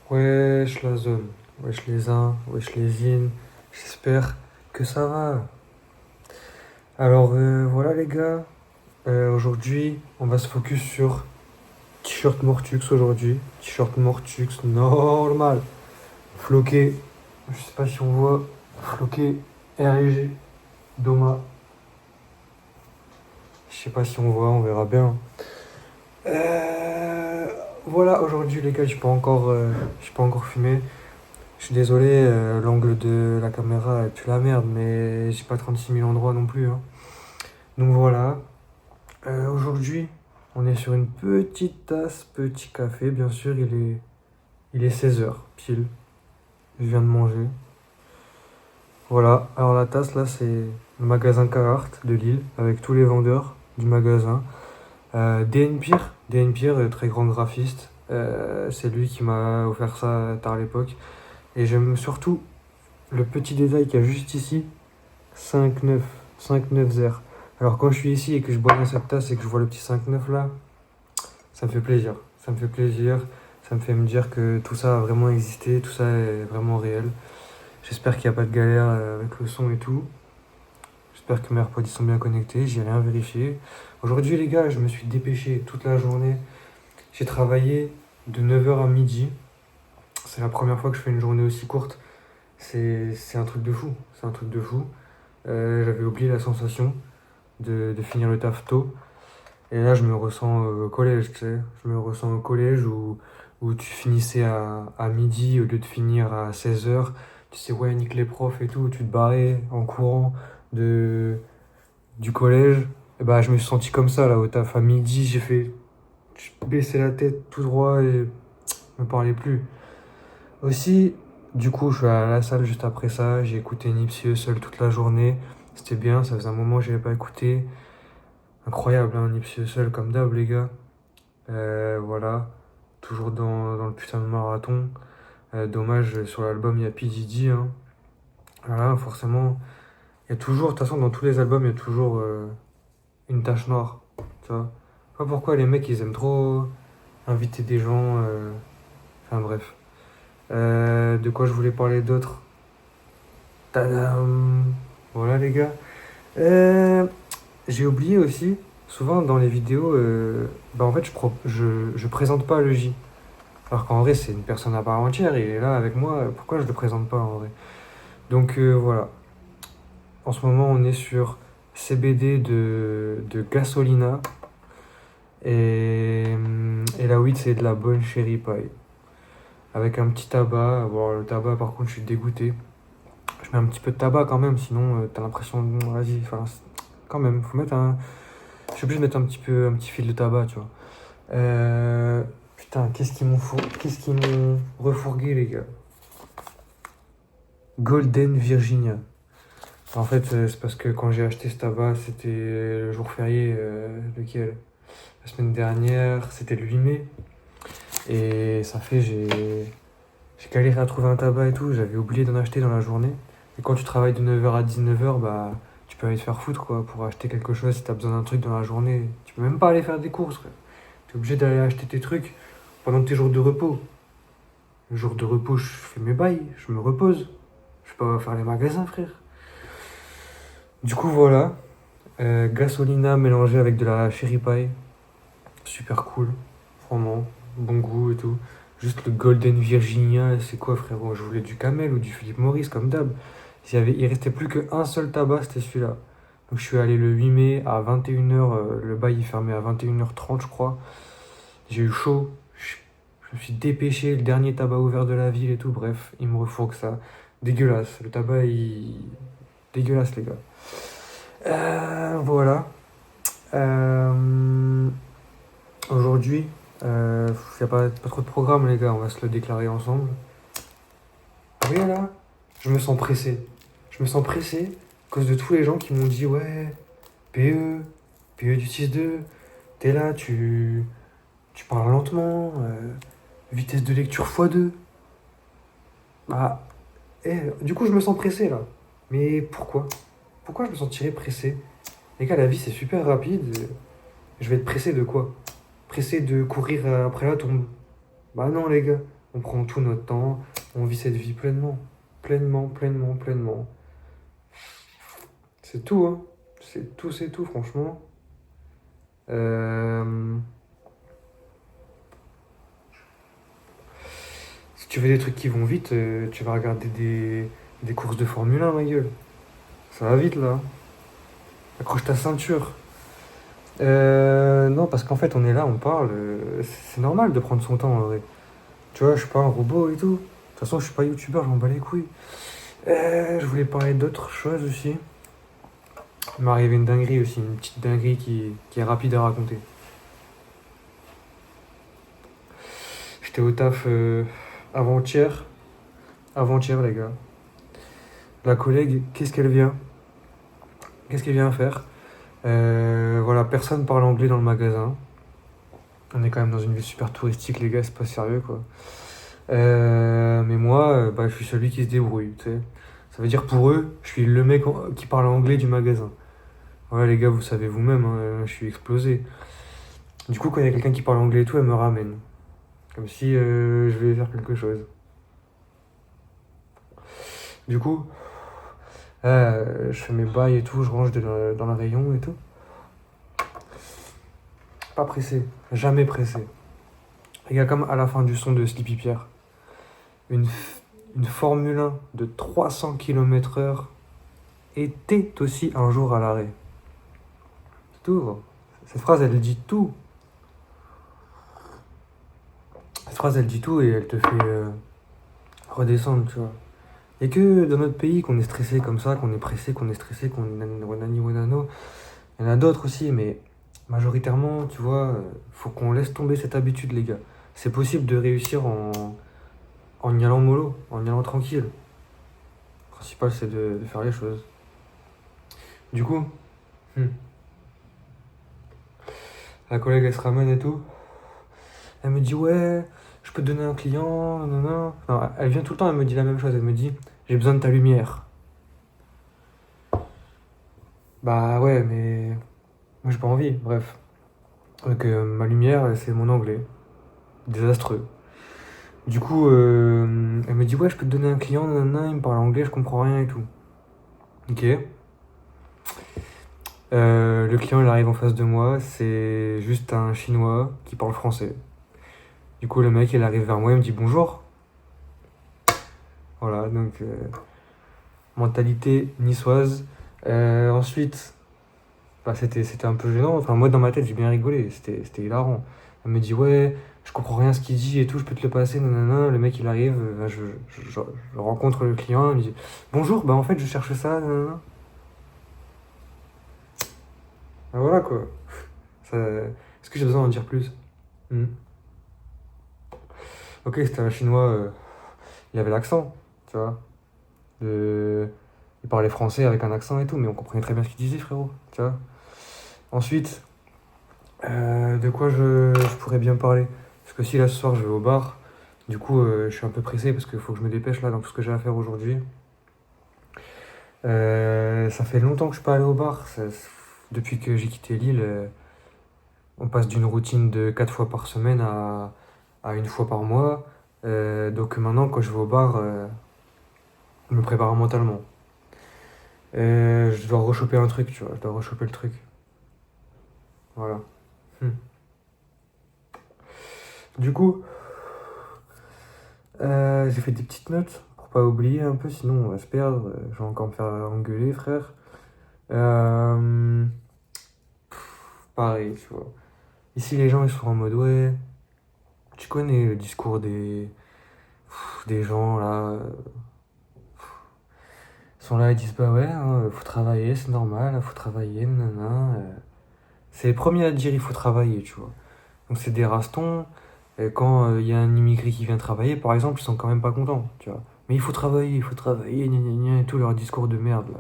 Wesh la zone, wesh les uns, wesh les in, j'espère que ça va. Alors voilà les gars, aujourd'hui on va se focus sur t-shirt Mortux aujourd'hui, t-shirt Mortux normal, floqué, je sais pas si on voit, floqué R&G, Doma, je sais pas si on voit, on verra bien. Voilà aujourd'hui les gars, j'ai pas encore fumé. Je suis désolé, l'angle de la caméra pue la merde, mais j'ai pas 36 000 endroits non plus, hein. Donc voilà. Aujourd'hui, on est sur une petite tasse, petit café, bien sûr, il est 16 h pile. Je viens de manger. Voilà, alors la tasse là, c'est le magasin Carhartt de Lille, avec tous les vendeurs du magasin. DN Pierre, très grand graphiste. C'est lui qui m'a offert ça tard à l'époque. Et j'aime surtout le petit détail qu'il y a juste ici, 5-9, 5-9 0. Alors quand je suis ici et que je bois dans cette tasse et que je vois le petit 5-9 là, ça me fait plaisir. Ça me fait plaisir, ça me fait me dire que tout ça a vraiment existé, tout ça est vraiment réel. J'espère qu'il n'y a pas de galère avec le son et tout. J'espère que mes AirPods sont bien connectés, j'ai rien vérifié. Aujourd'hui les gars, je me suis dépêché toute la journée. J'ai travaillé de 9 h à midi. C'est la première fois que je fais une journée aussi courte. C'est un truc de fou, c'est un truc de fou. J'avais oublié la sensation de finir le taf tôt. Et là, je me ressens au collège, tu sais. Je me ressens au collège où tu finissais à midi au lieu de finir à 16 h. Tu sais, ouais, nique les profs et tout. Tu te barrais en courant de, du collège. Et bah, je me suis senti comme ça, là, au taf. À midi, j'ai baissé la tête tout droit et me parlais plus. Aussi, du coup, je suis à la salle juste après ça. J'ai écouté Nipsey Hussle toute la journée. C'était bien, ça faisait un moment que j'avais pas écouté. Incroyable, hein, Nipsey Hussle, comme d'hab, les gars. Voilà, toujours dans le putain de marathon. Dommage, sur l'album, il y a P. Diddy, hein. Voilà, forcément, il y a toujours, de toute façon, dans tous les albums, il y a toujours une tache noire, tu vois. Je sais pas pourquoi les mecs, ils aiment trop inviter des gens. Enfin, bref. De quoi je voulais parler d'autre? Tadam! Voilà, les gars. Euh, j'ai oublié aussi, souvent dans les vidéos, bah en fait, je présente pas le J. Alors qu'en vrai, c'est une personne à part entière, il est là avec moi, pourquoi je le présente pas en vrai? Donc voilà, en ce moment, on est sur CBD de Gasolina, et la weed, c'est de la bonne cherry pie. Avec un petit tabac, bon, le tabac, par contre, je suis dégoûté. Je mets un petit peu de tabac quand même, sinon t'as l'impression, vas-y, enfin, quand même, faut mettre un. Je suis obligé de mettre un petit fil de tabac, tu vois. Putain, qu'est-ce qu'ils m'ont refourgué, les gars. Golden Virginia. En fait, c'est parce que quand j'ai acheté ce tabac, c'était le jour férié, lequel? La semaine dernière, c'était le 8 mai. Et ça fait, j'ai galéré à trouver un tabac et tout, j'avais oublié d'en acheter dans la journée. Et quand tu travailles de 9 h à 19 h, bah, tu peux aller te faire foutre, quoi, pour acheter quelque chose si t'as besoin d'un truc dans la journée. Tu peux même pas aller faire des courses, frère. T'es obligé d'aller acheter tes trucs pendant tes jours de repos. Le jour de repos, je fais mes bails, je me repose. Je vais pas faire les magasins, frère. Du coup, voilà. Gasolina mélangée avec de la cherry pie. Super cool. Vraiment. Bon goût et tout. Juste le Golden Virginia, c'est quoi, frérot? Je voulais du Camel ou du Philip Morris, comme d'hab. Il restait plus qu'un seul tabac, c'était celui-là. Donc je suis allé le 8 mai à 21 h. Le bail il fermait à 21 h 30, je crois. J'ai eu chaud. Je me suis dépêché. Le dernier tabac ouvert de la ville et tout. Bref, il me refourgue ça. Dégueulasse. Le tabac, il. Dégueulasse, les gars. Voilà. Euh, Aujourd'hui, il n'y a pas trop de programme, les gars. On va se le déclarer ensemble. Vous voyez là, je me sens pressé. Je me sens pressé à cause de tous les gens qui m'ont dit ouais, PE du 6-2, t'es là, tu parles lentement, vitesse de lecture x2. Bah, du coup, je me sens pressé là. Mais pourquoi? Pourquoi je me sentirais pressé? Les gars, la vie c'est super rapide. Je vais être pressé de quoi? Pressé de courir après la tombe. Bah non, les gars, on prend tout notre temps, on vit cette vie pleinement. Pleinement, pleinement, pleinement. C'est tout, hein. C'est tout, franchement. Si tu veux des trucs qui vont vite, tu vas regarder des courses de Formule 1, ma gueule. Ça va vite, là. Accroche ta ceinture. Non, parce qu'en fait, on est là, on parle. C'est normal de prendre son temps, en vrai. Tu vois, je suis pas un robot et tout. De toute façon, je suis pas youtubeur, je m'en bats les couilles. Je voulais parler d'autres choses aussi. Il m'est arrivé une dinguerie aussi, une petite dinguerie qui est rapide à raconter. J'étais au taf avant-hier. Avant-hier, les gars. La collègue, qu'est-ce qu'elle vient? Qu'est-ce qu'elle vient faire? Voilà, personne parle anglais dans le magasin. On est quand même dans une ville super touristique, les gars, c'est pas sérieux, quoi. Mais moi, je suis celui qui se débrouille, tu sais. Ça veut dire pour eux, je suis le mec qui parle anglais du magasin. Voilà, les gars, vous savez vous-même, hein, je suis explosé. Du coup, quand il y a quelqu'un qui parle anglais et tout, elle me ramène. Comme si je vais faire quelque chose. Du coup, je fais mes bails et tout, je range dans le rayon et tout. Pas pressé, jamais pressé. Les gars, comme à la fin du son de Sleepy Pierre, une Formule 1 de 300 km/h était aussi un jour à l'arrêt. C'est tout, gros. Cette phrase, elle dit tout. Cette phrase, elle dit tout et elle te fait redescendre, tu vois. Et que dans notre pays, qu'on est stressé comme ça, qu'on est pressé, qu'on est stressé, qu'on est wanani wanano. Il y en a d'autres aussi, mais majoritairement, tu vois, faut qu'on laisse tomber cette habitude, les gars. C'est possible de réussir en y allant mollo, en y allant tranquille. Le principal, c'est de faire les choses. Du coup, la collègue, elle se ramène et tout. Elle me dit, ouais, je peux te donner un client, nanana. Non, elle vient tout le temps, elle me dit la même chose. Elle me dit, j'ai besoin de ta lumière. Bah ouais, mais moi j'ai pas envie, bref. Donc ma lumière, c'est mon anglais. Désastreux. Du coup, elle me dit, ouais, je peux te donner un client, nanana, il me parle anglais, je comprends rien et tout. Ok. Le client, il arrive en face de moi, c'est juste un chinois qui parle français. Du coup, le mec, il arrive vers moi, il me dit bonjour. Voilà, donc mentalité niçoise. Ensuite, c'était un peu gênant. Enfin, moi, dans ma tête, j'ai bien rigolé. C'était hilarant. Elle me dit, ouais, je comprends rien à ce qu'il dit et tout, je peux te le passer, nanana. Le mec, il arrive, je rencontre le client, il me dit, bonjour, bah en fait, je cherche ça, nanana. Ah, voilà, quoi. Est-ce que j'ai besoin d'en dire plus? Ok, c'était un chinois, il avait l'accent, tu vois. Il parlait français avec un accent et tout, mais on comprenait très bien ce qu'il disait, frérot, tu vois. Ensuite, de quoi je pourrais bien parler? Parce que si là ce soir je vais au bar, du coup je suis un peu pressé parce qu'il faut que je me dépêche là dans tout ce que j'ai à faire aujourd'hui. Ça fait longtemps que je suis pas allé au bar. Depuis que j'ai quitté Lille, on passe d'une routine de 4 fois par semaine à une fois par mois. Donc maintenant quand je vais au bar, je me prépare mentalement. Je dois rechoper un truc, tu vois, je dois rechoper le truc. Voilà. Du coup, j'ai fait des petites notes pour pas oublier un peu, sinon on va se perdre. Je vais encore me faire engueuler, frère. Pareil, tu vois. Ici, les gens, ils sont en mode, ouais, tu connais le discours des gens là. Ils sont là, ils disent, bah ouais, hein, faut travailler, c'est normal, faut travailler, nanana. C'est les premiers à dire, il faut travailler, tu vois. Donc c'est des rastons. Et quand il y a un immigré qui vient travailler, par exemple, ils sont quand même pas contents, tu vois. Mais il faut travailler, gna gna gna, et tout leur discours de merde, là.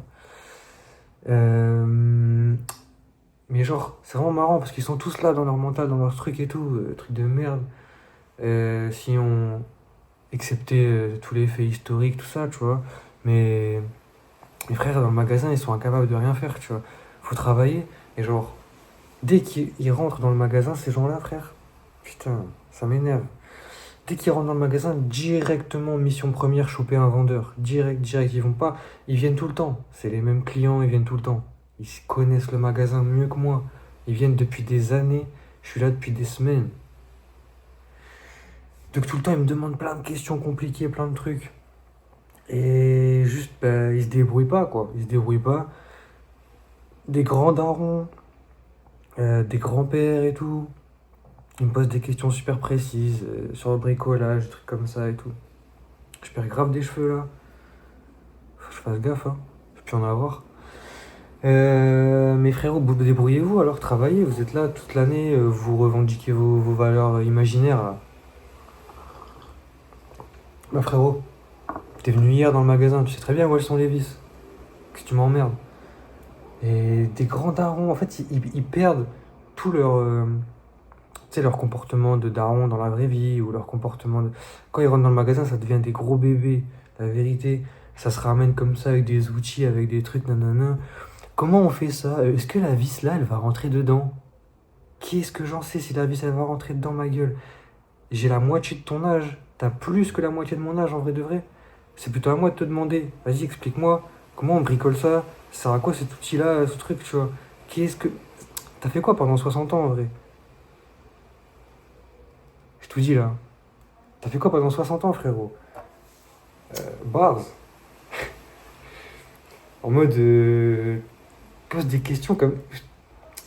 Mais genre, c'est vraiment marrant parce qu'ils sont tous là dans leur mental, dans leur truc et tout, truc de merde. Si on acceptait tous les faits historiques, tout ça, tu vois. Mais mes frères dans le magasin, ils sont incapables de rien faire, tu vois. Faut travailler. Et genre, dès qu'ils rentrent dans le magasin, ces gens-là, frère, putain, ça m'énerve. Dès qu'ils rentrent dans le magasin, directement, mission première, choper un vendeur. Direct, direct. Ils vont pas. Ils viennent tout le temps. C'est les mêmes clients, ils viennent tout le temps. Ils connaissent le magasin mieux que moi. Ils viennent depuis des années. Je suis là depuis des semaines. Donc tout le temps, ils me demandent plein de questions compliquées, plein de trucs. Et juste, bah, ils se débrouillent pas, quoi. Ils se débrouillent pas. Des grands darons, des grands-pères et tout. Ils me posent des questions super précises sur le bricolage, des trucs comme ça et tout. Je perds grave des cheveux là. Faut que je fasse gaffe, hein. Je peux plus en avoir. Mes frérots, débrouillez-vous alors, travaillez. Vous êtes là toute l'année, vous revendiquez vos valeurs imaginaires là. Bah frérot, t'es venu hier dans le magasin, tu sais très bien où elles sont les vis. Que tu m'emmerdes. Et des grands darons, en fait, ils perdent tout leur, tu sais, leur comportement de daron dans la vraie vie ou leur comportement de... Quand ils rentrent dans le magasin, ça devient des gros bébés. La vérité, ça se ramène comme ça avec des outils, avec des trucs, nanana. Comment on fait ça? Est-ce que la vis là, elle va rentrer dedans? Qu'est-ce que j'en sais si la vis elle va rentrer dedans, ma gueule? J'ai la moitié de ton âge. T'as plus que la moitié de mon âge en vrai de vrai. C'est plutôt à moi de te demander. Vas-y, explique-moi. Comment on bricole ça? Ça sert à quoi cet outil-là, ce truc, tu vois? Qu'est-ce que. T'as fait quoi pendant 60 ans en vrai? Je te dis là. T'as fait quoi pendant 60 ans, frérot? Bars. En mode. Pose des questions comme.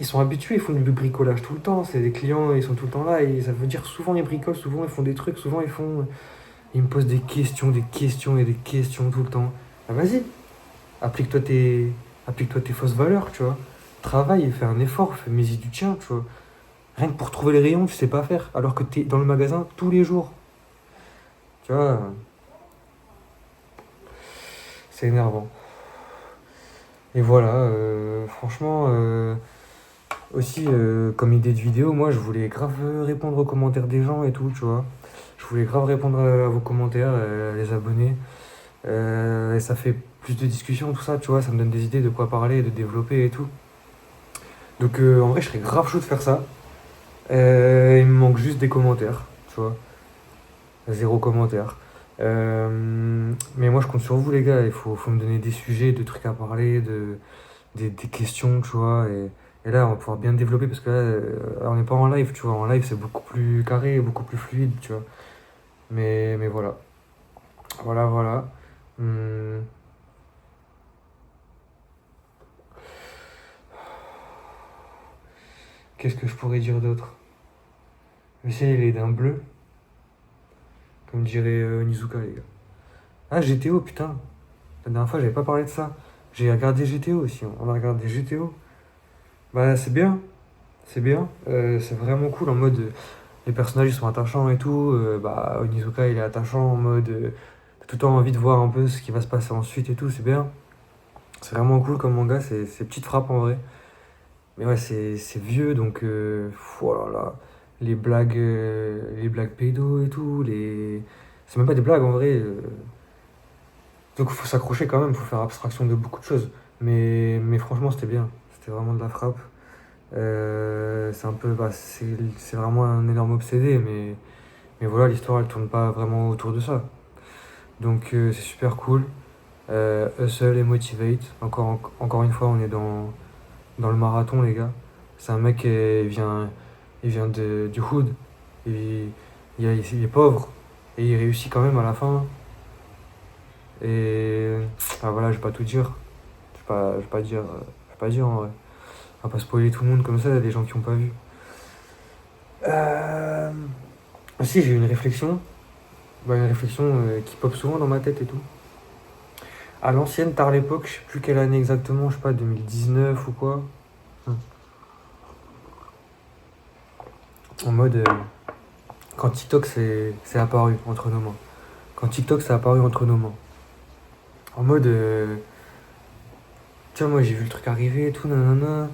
Ils sont habitués, ils font du bricolage tout le temps. C'est des clients, ils sont tout le temps là. Et ça veut dire souvent ils bricolent, souvent ils font des trucs, souvent ils font. Ils me posent des questions et des questions tout le temps. Ah, vas-y, applique-toi tes fausses valeurs, tu vois. Travaille et fais un effort, fais-y du tien, tu vois. Rien que pour trouver les rayons, tu sais pas faire. Alors que t'es dans le magasin tous les jours. Tu vois, c'est énervant. Et voilà, franchement, aussi, comme idée de vidéo, moi je voulais grave répondre aux commentaires des gens et tout, tu vois. Je voulais grave répondre à vos commentaires, les abonnés. Et ça fait plus de discussions, tout ça, tu vois. Ça me donne des idées de quoi parler, de développer et tout. Donc en vrai, je serais grave chaud de faire ça. Il me manque juste des commentaires, tu vois. Zéro commentaire. Mais moi, je compte sur vous, les gars. Il faut me donner des sujets, de trucs à parler, des questions, tu vois. Et là, on va pouvoir bien développer parce que là, on n'est pas en live, tu vois. En live, c'est beaucoup plus carré, beaucoup plus fluide, tu vois. Mais voilà. Voilà, voilà. Hum, Qu'est-ce que je pourrais dire d'autre? Le ciel, il est d'un bleu, comme dirait Onizuka, les gars. Ah, GTO, putain. La dernière fois, j'avais pas parlé de ça. J'ai regardé GTO aussi. On a regardé GTO. Bah, c'est bien. C'est bien. C'est vraiment cool en mode. Les personnages ils sont attachants et tout. Bah, Onizuka il est attachant en mode. T'as tout le temps envie de voir un peu ce qui va se passer ensuite et tout. C'est bien. C'est vraiment cool comme manga. C'est petite frappe en vrai. Mais ouais, c'est vieux donc. Oh là là. Les blagues pédos et tout. C'est même pas des blagues en vrai. Donc il faut s'accrocher quand même. Il faut faire abstraction de beaucoup de choses. Mais franchement, c'était bien. C'était vraiment de la frappe. C'est un peu, bah, c'est vraiment un énorme obsédé, mais voilà, l'histoire elle tourne pas vraiment autour de ça. Donc c'est super cool. Hustle et Motivate, encore une fois, on est dans le marathon, les gars. C'est un mec, il vient du hood, il est pauvre, et il réussit quand même à la fin. Et ah, voilà, je vais pas tout dire. Je vais pas dire, je vais pas dire en vrai. On va pas spoiler tout le monde comme ça, il y a des gens qui ont pas vu. Euh... Aussi, j'ai eu une réflexion. Bah, une réflexion qui pop souvent dans ma tête et tout. À l'ancienne, tard l'époque, je sais plus quelle année exactement, je sais pas, 2019 ou quoi. En mode, quand TikTok c'est apparu entre nos mains. Quand TikTok s'est apparu entre nos mains. En mode, tu vois, moi j'ai vu le truc arriver et tout, nanana.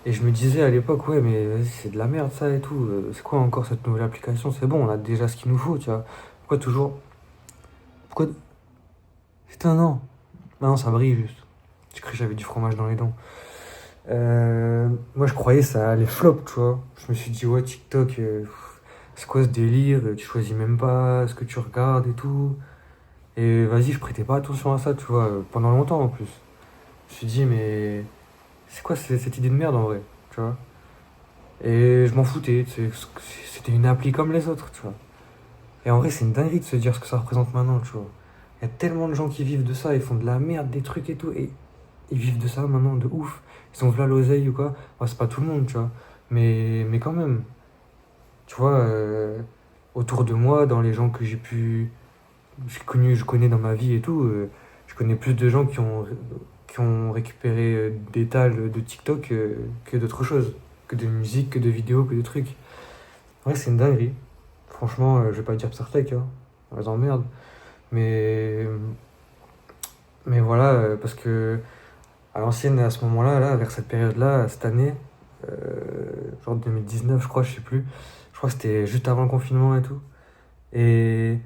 Et je me disais à l'époque, ouais, mais vas-y, c'est de la merde ça et tout. C'est quoi encore cette nouvelle application? C'est bon, on a déjà ce qu'il nous faut, tu vois. Pourquoi toujours. Pourquoi. Putain, non. Non, ça brille juste. J'ai cru que j'avais du fromage dans les dents. Moi, je croyais ça allait flop, tu vois. Je me suis dit, ouais, TikTok, c'est quoi ce délire? Tu choisis même pas ce que tu regardes et tout. Et vas-y, je prêtais pas attention à ça, tu vois, pendant longtemps en plus. Je me suis dit, mais c'est quoi cette idée de merde en vrai, tu vois? Et je m'en foutais, c'était une appli comme les autres, tu vois. Et en vrai, c'est une dinguerie de se dire ce que ça représente maintenant, tu vois. Il y a tellement de gens qui vivent de ça, ils font de la merde, des trucs et tout, et ils vivent de ça maintenant, de ouf. Ils ont v'là l'oseille ou quoi. Bon, c'est pas tout le monde, tu vois. Mais quand même, tu vois, autour de moi, dans les gens que je connais dans ma vie et tout, je connais plus de gens qui ont récupéré des talles de TikTok que d'autres choses. Que de musique, que de vidéos, que de trucs. Ouais, c'est une dinguerie. Franchement, je vais pas dire Psartec, hein. On les emmerde. Mais, mais voilà, parce que à l'ancienne, à ce moment-là, là, vers cette période-là, cette année, euh, genre 2019, je crois, je sais plus. Je crois que c'était juste avant le confinement et tout. Et,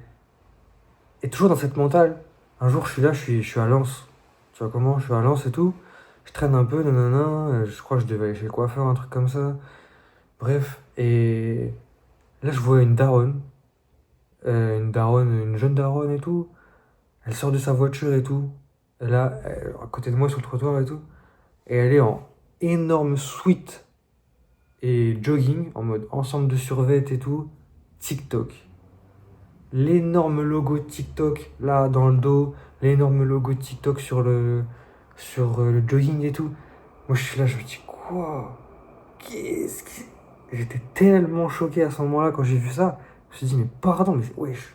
et toujours dans cette mentale, un jour, je suis là, je suis à Lens. Tu vois comment? Je suis à Lens et tout. Je traîne un peu, nanana. Je crois que je devais aller chez le coiffeur, un truc comme ça. Bref. Et là, je vois une jeune daronne et tout. Elle sort de sa voiture et tout. Et là, à côté de moi sur le trottoir et tout. Et elle est en énorme sweat et jogging, en mode ensemble de survêt et tout. TikTok. L'énorme logo TikTok là dans le dos. L'énorme logo TikTok sur le jogging et tout. Moi je suis là, je me dis quoi? Qu'est-ce qui. J'étais tellement choqué à ce moment-là quand j'ai vu ça. Je me suis dit, mais pardon, mais wesh.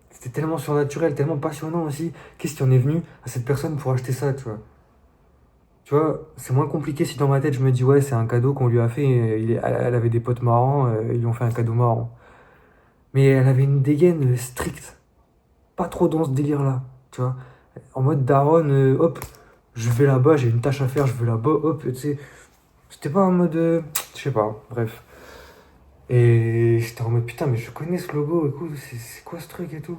C'était tellement surnaturel, tellement passionnant aussi. Qu'est-ce qui en est venu à cette personne pour acheter ça, tu vois? Tu vois, c'est moins compliqué si dans ma tête je me dis, ouais, c'est un cadeau qu'on lui a fait. Elle avait des potes marrants, ils lui ont fait un cadeau marrant. Mais elle avait une dégaine stricte. Pas trop dans ce délire-là, tu vois. En mode daronne, hop, je vais là-bas, j'ai une tâche à faire, je vais là-bas, hop, tu sais. C'était pas en mode. Je sais pas, bref. Et j'étais en mode putain, mais je connais ce logo, écoute, c'est quoi ce truc et tout.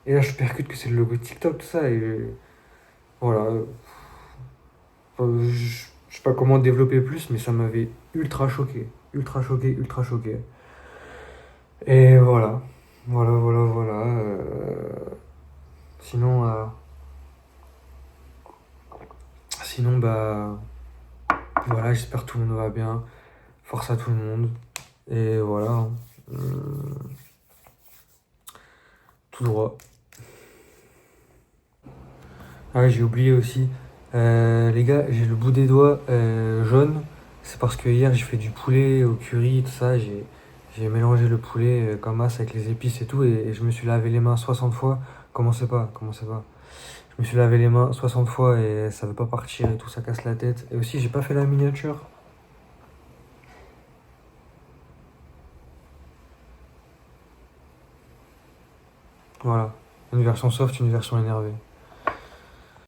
Et là, je percute que c'est le logo TikTok, tout ça, et voilà. Je sais pas comment développer plus, mais ça m'avait ultra choqué. Ultra choqué, ultra choqué. Et voilà. Voilà, voilà, voilà. Sinon, sinon, bah. Voilà, j'espère que tout le monde va bien. Force à tout le monde. Et voilà, hein. Tout droit. Ah ouais, j'ai oublié aussi. Les gars, j'ai le bout des doigts jaune. C'est parce que hier j'ai fait du poulet au curry, tout ça. J'ai mélangé le poulet comme as avec les épices et tout. Et je me suis lavé les mains 60 fois. Commencez pas, commencez pas. Je me suis lavé les mains 60 fois et ça veut pas partir et tout, ça casse la tête. Et aussi, j'ai pas fait la miniature. Voilà. Une version soft, une version énervée.